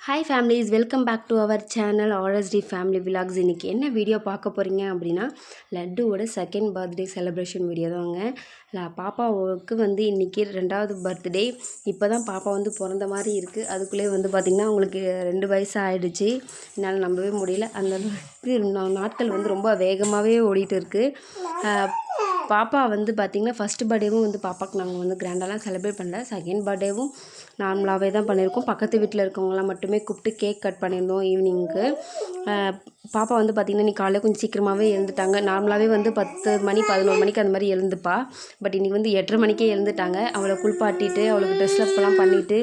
Hi families, welcome back to our channel RST family vlogs. இன்றைக்கி என்ன video பார்க்க போகிறீங்க அப்படின்னா, லட்டுவோட செகண்ட் பர்த்டே செலிப்ரேஷன் வீடியோ தாங்க. பாப்பாவுக்கு இன்றைக்கி 2வது பர்த்டே. இப்போ தான் பாப்பா பிறந்த மாதிரி இருக்குது. அதுக்குள்ளே பார்த்திங்கன்னா அவங்களுக்கு 2 வயசு ஆகிடுச்சு. என்னால் நம்பவே முடியல. அந்த நாட்கள் ரொம்ப வேகமாகவே ஓடிட்டு இருக்குது. பாப்பா பார்த்திங்கன்னா ஃபஸ்ட்டு பர்த்டேவும் பாப்பாவுக்கு நாங்கள் கிராண்டாலாம் செலிப்ரேட் பண்ணல. செகண்ட் பர்த்டேவும் நார்மலாகவே தான் பண்ணியிருக்கோம். பக்கத்து வீட்டில் இருக்கவங்களாம் மட்டுமே கூப்பிட்டு கேக் கட் பண்ணியிருந்தோம் ஈவினிங்க்கு. பாப்பா பார்த்திங்கன்னா இன்றைக்கி காலையில் கொஞ்சம் சீக்கிரமாகவே எழுந்துட்டாங்க. நார்மலாகவே 10 மணி 11 மணிக்கு அந்த மாதிரி எழுந்துப்பா. பட் இன்றைக்கி 8:30 மணிக்கே எழுந்துட்டாங்க. அவளை குளிப்பாட்டிட்டு அவளுக்கு ட்ரெஸ் அப்லாம் பண்ணிவிட்டு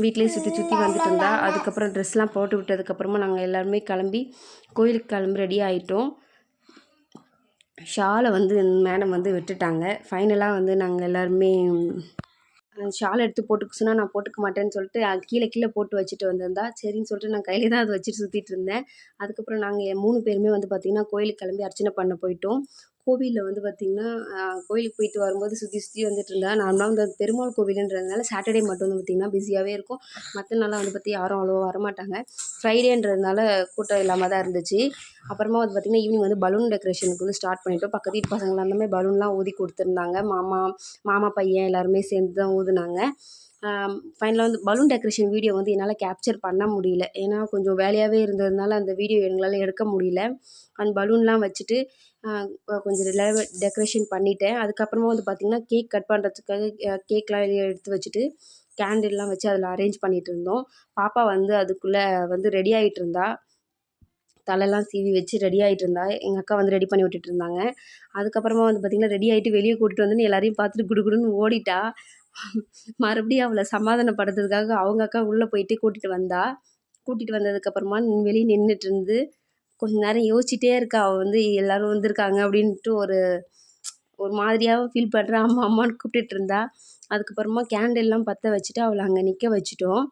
வீட்டிலேயே சுற்றி சுற்றி வந்துட்டு இருந்தா. அதுக்கப்புறம் ட்ரெஸ்லாம் போட்டு விட்டதுக்கப்புறமா நாங்கள் எல்லாருமே கிளம்பி கோயிலுக்கு கிளம்பி ரெடி ஆகிட்டோம். ஷாலை மேடம் விட்டுட்டாங்க. ஃபைனலாக நாங்கள் எல்லாருமே ஷால் எடுத்து போட்டுக்க சொன்னால் நான் போட்டுக்க மாட்டேன்னு சொல்லிட்டு கீழே போட்டு வச்சுட்டு வந்திருந்தா. சரின்னு சொல்லிட்டு நான் கையில் தான் அதை வச்சுட்டு சுற்றிட்டு இருந்தேன். அதுக்கப்புறம் நாங்கள் 3 பேருமே பார்த்திங்கன்னா கோயிலுக்கு கிளம்பி அர்ச்சனை பண்ண போயிட்டோம். கோவிலில் பார்த்திங்கன்னா கோயிலுக்கு போயிட்டு வரும்போது சுற்றி சுற்றி வந்துட்டு இருந்தா. நார்மலாக பெருமாள் கோவிலுன்றதுனால சாட்டர்டே மட்டும் பார்த்திங்கன்னா பிஸியாகவே இருக்கும். மற்ற நாளாக பற்றி யாரும் அவ்வளோவா வரமாட்டாங்க. ஃப்ரைடேன்றதுனால கூட்டம் இல்லாமல் தான் இருந்துச்சு. அப்புறமா பார்த்திங்கன்னா ஈவினிங் பலூன் டெக்கரேஷனுக்கு ஸ்டார்ட் பண்ணிட்டோம். பக்கத்து வீட்டு பசங்களாம் அந்த மாதிரி பலூன்லாம் ஊதி கொடுத்துருந்தாங்க. மாமா பையன் எல்லாருமே சேர்ந்து தான் ஊதுனாங்க. ஃபைனலாக பலூன் டெக்கரேஷன் வீடியோ என்னால் கேப்சர் பண்ண முடியல. ஏன்னா கொஞ்சம் வேலையாகவே இருந்ததுனால அந்த வீடியோ எங்களால் எடுக்க முடியல. அந்த பலூன்லாம் வச்சுட்டு கொஞ்சம் டெக்கரேஷன் பண்ணிட்டேன். அதுக்கப்புறமா பார்த்திங்கன்னா கேக் கட் பண்ணுறதுக்காக கேக்லாம் எடுத்து வச்சுட்டு கேண்டில்லாம் வச்சு அதில் அரேஞ்ச் பண்ணிகிட்டு இருந்தோம். பாப்பா அதுக்குள்ளே ரெடி ஆகிட்டு இருந்தா. தலைலாம் சீவி வச்சு ரெடி ஆகிட்டு இருந்தா. எங்கள் அக்கா ரெடி பண்ணி விட்டுட்டு இருந்தாங்க. அதுக்கப்புறமா பார்த்திங்கன்னா ரெடி ஆகிட்டு வெளியே கூட்டிகிட்டு வந்துன்னு எல்லாரையும் பார்த்துட்டு குடுகுடுன்னு ஓடிட்டா. மறுபடியும் அவளை சமாதானப்படுத்துறதுக்காக அவங்க அக்கா உள்ளே போயிட்டு கூட்டிகிட்டு வந்ததுக்கப்புறமா வெளியே நின்றுட்டு இருந்து கொஞ்ச நேரம் யோசிச்சிட்டே இருக்கா. அவள் எல்லோரும் வந்திருக்காங்க அப்படின்ட்டு ஒரு மாதிரியாகவும் ஃபீல் பண்ணுறா. அம்மா அம்மான்னு கூப்பிட்டுட்டு இருந்தா. அதுக்கப்புறமா கேண்டில்லாம் பற்ற வச்சுட்டு அவளை அங்கே நிற்க வச்சுட்டோம்.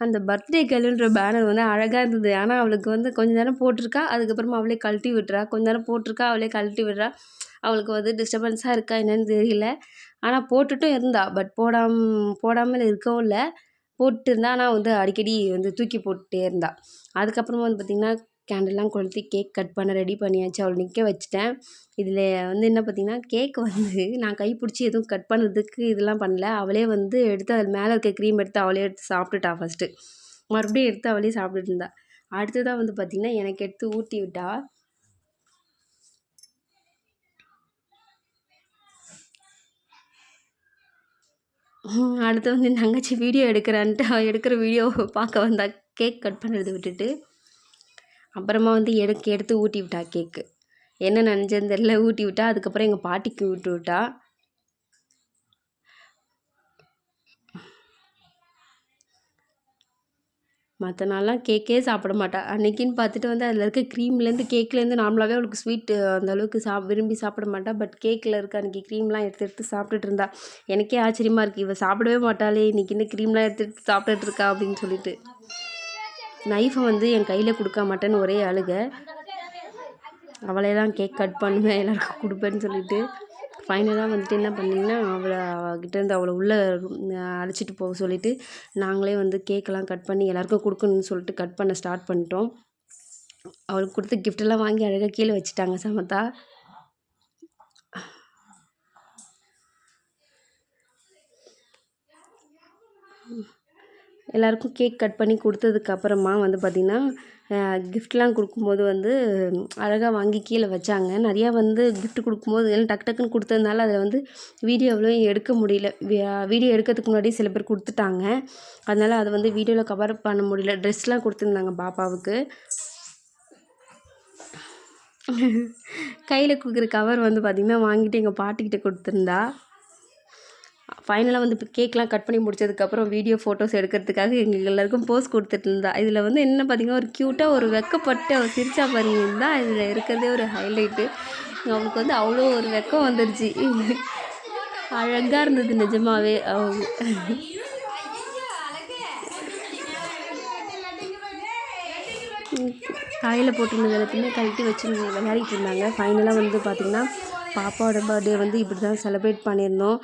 அந்த பர்த்டே கேர்ளுன்ற பேனர் அழகாக இருந்தது. ஆனால் அவளுக்கு கொஞ்ச நேரம் போட்டிருக்கா. அதுக்கப்புறமா அவளே கழட்டி விட்டுறா. கொஞ்ச நேரம் போட்டிருக்கா, அவளே கழட்டி விடுறா. அவளுக்கு டிஸ்டர்பன்ஸாக இருக்கா என்னன்னு தெரியல. ஆனால் போட்டுட்டும் இருந்தா. பட் போடாமல் இருக்கவும் இல்லை. போட்டு இருந்தா. ஆனால் அடிக்கடி தூக்கி போட்டுகிட்டே இருந்தா. அதுக்கப்புறமா பார்த்திங்கன்னா கேண்டல்லாம் கொளுத்தி கேக் கட் பண்ண ரெடி பண்ணியாச்சு. அவளை நிற்க வச்சுட்டேன். இதில் என்ன பார்த்திங்கன்னா கேக் நான் கைப்பிடிச்சி எதுவும் கட் பண்ணுறதுக்கு இதெல்லாம் பண்ணல. அவளே எடுத்து அது மேலே இருக்க க்ரீம் எடுத்து அவளே எடுத்து சாப்பிட்டுட்டா ஃபஸ்ட்டு. மறுபடியும் எடுத்து அவளே சாப்பிட்டுட்டு இருந்தா. அடுத்ததாக பார்த்திங்கன்னா எனக்கு எடுத்து ஊட்டி விட்டா. அடுத்து என் தங்கச்சி வீடியோ எடுக்கிறான்ட்டு அவள் எடுக்கிற வீடியோ பார்க்க வந்தா. கேக் கட் பண்ணுறது விட்டுட்டு அப்புறமா எடுத்து ஊட்டி விட்டா. கேக்கு என்ன நினச்சேன்னு தெரியல, ஊட்டி விட்டா. அதுக்கப்புறம் எங்கள் பாட்டிக்கு ஊட்டி விட்டா. மற்ற நாள்லாம் கேக்கே சாப்பிட மாட்டா. அன்றைக்கின்னு பார்த்துட்டு அதில் இருக்க க்ரீம்லேருந்து கேக்லேருந்து நார்மலாகவே அவளுக்கு ஸ்வீட்டு அந்தளவுக்கு விரும்பி சாப்பிட மாட்டா. பட் கேக்கில் இருக்க அன்றைக்கி க்ரீம்லாம் எடுத்து சாப்பிட்டுட்டு இருந்தா. எனக்கே ஆச்சரியமாக இருக்குது, இவள் சாப்பிடவே மாட்டாளே இன்றைக்கி இந்த க்ரீம்லாம் எடுத்து சாப்பிட்டுட்டு இருக்கா அப்படின்னு சொல்லிட்டு. நைஃபை என் கையில் கொடுக்க மாட்டேன்னு ஒரே அழுகை. அவளே தான் கேக் கட் பண்ணுவேன், எல்லாருக்கும் கொடுப்பேன்னு சொல்லிட்டு. ஃபைனலாக என்ன பண்ணிங்கன்னா அவகிட்டேருந்து அவளை உள்ளே அழைச்சிட்டு போக சொல்லிவிட்டு நாங்களே கேக்கெல்லாம் கட் பண்ணி எல்லாேருக்கும் கொடுக்கணுன்னு சொல்லிட்டு கட் பண்ண ஸ்டார்ட் பண்ணிட்டோம். அவளுக்கு கொடுத்த கிஃப்டெல்லாம் வாங்கி அழகாக கீழே வச்சுட்டாங்க சமத்தா. எல்லாேருக்கும் கேக் கட் பண்ணி கொடுத்ததுக்கப்புறமா பார்த்திங்கன்னா கிஃப்ட்லாம் கொடுக்கும்போது அழகாக வாங்கி கீழே வச்சாங்க. நிறையா கிஃப்ட் கொடுக்கும்போது எல்லாம் டக்கு டக்குன்னு கொடுத்ததுனால அதில் வீடியோவிலும் எடுக்க முடியல. வீடியோ எடுக்கிறதுக்கு முன்னாடி சில பேர் கொடுத்துட்டாங்க. அதனால் அதை வீடியோவில் கவர் பண்ண முடியல. ட்ரெஸ்லாம் கொடுத்துருந்தாங்க பாப்பாவுக்கு. கையில் கொடுக்குற கவர் பார்த்திங்கன்னா வாங்கிட்டு எங்கள் பாட்டிக்கிட்ட கொடுத்துருந்தா. ஃபைனலாக இப்போ கேக்லாம் கட் பண்ணி முடிச்சதுக்கப்புறம் வீடியோ ஃபோட்டோஸ் எடுக்கிறதுக்காக எங்களுக்கு எல்லாேருக்கும் போஸ் கொடுத்துட்டு இருந்தா. இதில் என்ன பார்த்திங்கன்னா ஒரு க்யூட்டாக ஒரு வெக்கப்பட்டு அவள் சிரிச்சா பாருங்க தான் இதில் இருக்கிறதே ஒரு ஹைலைட்டு. அவளுக்கு அவ்வளோ ஒரு வெக்கம் வந்துடுச்சு. அழகாக இருந்தது நிஜமாகவே. காயில் போட்டிருந்தது எல்லாத்தையுமே கழட்டி வச்சு விளையாடிட்டு இருந்தாங்க. ஃபைனலாக பார்த்திங்கன்னா பாப்பாவோட பர்த்டே வந்து இப்படி தான் செலிப்ரேட் பண்ணியிருந்தோம்.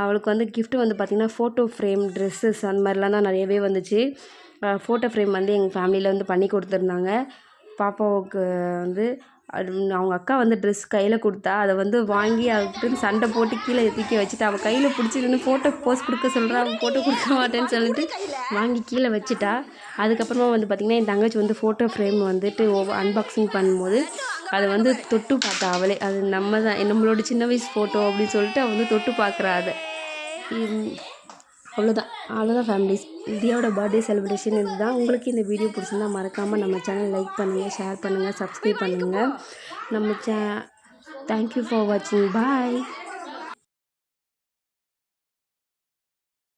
அவளுக்கு வந்து கிஃப்ட் வந்து பார்த்திங்கன்னா ஃபோட்டோ ஃப்ரேம், ட்ரெஸ்ஸஸ் அந்த மாதிரிலாம் தான் நிறையவே வந்துச்சு. ஃபோட்டோ ஃப்ரேம் வந்து எங்கள் ஃபேமிலியில் வந்து பண்ணி கொடுத்துருந்தாங்க. பாப்பாவுக்கு வந்து அவங்க அக்கா வந்து ட்ரெஸ் கையில் கொடுத்தா, அதை வந்து வாங்கி அவகிட்ட சண்டை போட்டு கீழே தூக்கி வச்சுட்டா. அவள் கையில் பிடிச்சி நின்று ஃபோட்டோ போஸ் கொடுக்க சொல்கிறா, அவள் ஃபோட்டோ கொடுக்க மாட்டேன்னு சொல்லிட்டு வாங்கி கீழே வச்சுட்டா. அதுக்கப்புறமா வந்து பார்த்திங்கன்னா என் தங்கச்சி வந்து ஃபோட்டோ ஃப்ரேம் வந்துட்டு அன்பாக்சிங் பண்ணும்போது அதை வந்து தொட்டு பார்த்தா அவளே. அது நம்மளோட சின்ன வயசு ஃபோட்டோ அப்படின்னு சொல்லிட்டு அவள் வந்து தொட்டு பார்க்குறா அதை. அவ்வளோதான் ஃபேமிலிஸ். தியாவோட பர்த்டே செலிப்ரேஷன் இதுதான். உங்களுக்கு இந்த வீடியோ பிடிச்சிருந்தா மறக்காமல் நம்ம சேனல் லைக் பண்ணுங்கள், ஷேர் பண்ணுங்கள், சப்ஸ்கிரைப் பண்ணுங்கள். தேங்க்யூ ஃபார் வாட்சிங். பாய்.